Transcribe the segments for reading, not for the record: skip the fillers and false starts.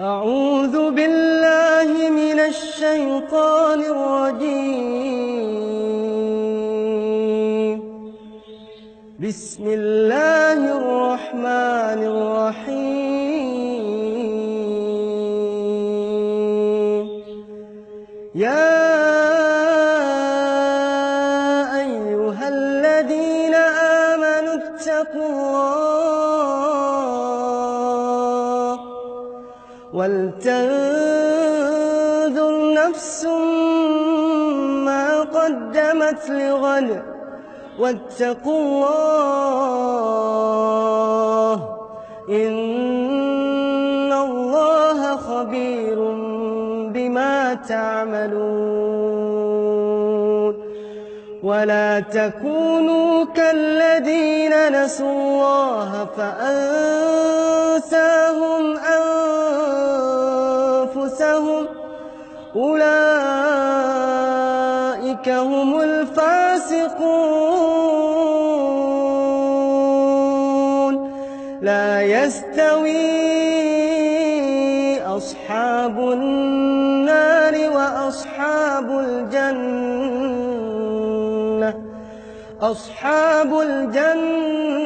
أعوذ بالله من الشيطان الرجيم. بسم الله الرحمن الرحيم. يا أيها الذين آمنوا اتقوا الله ولتنظر نفس ما قدمت لغد واتقوا الله إن الله خبير بما تعملون. ولا تكونوا كالذين نسوا الله فأنساهم أنفسهم أولئك هم الفاسقون. لا يستوي أصحاب النار وأصحاب الجنة. أصحاب الجنة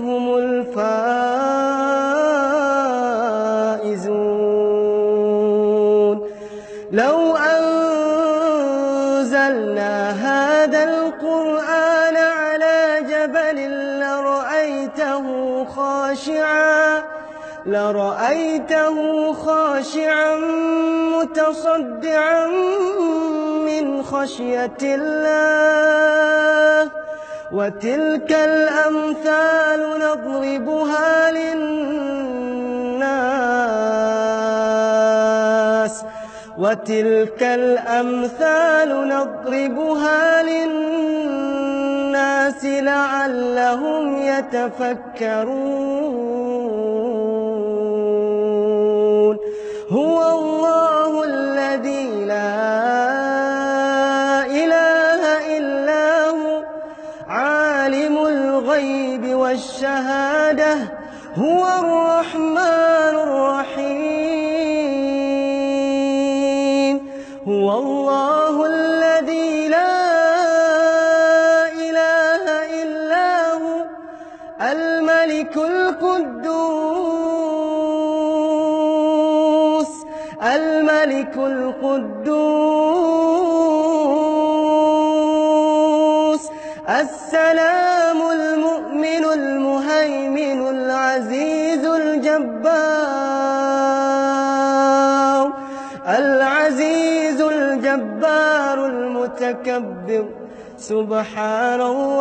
هم الفائزون. لو أنزلنا هذا القرآن على جبل لرأيته خاشعا متصدعا من خشية الله. وتلك الأمثال نضربها للناس لعلهم يتفكرون. هو الله الذي لا إله إلا هو عالم الغيب والشهادة هو الرحمن الرحيم. هو الله الذي لا إله إلا هو الملك القدوس السلام المؤمن المهيمن العزيز الجبار المتكبر. سبحان الله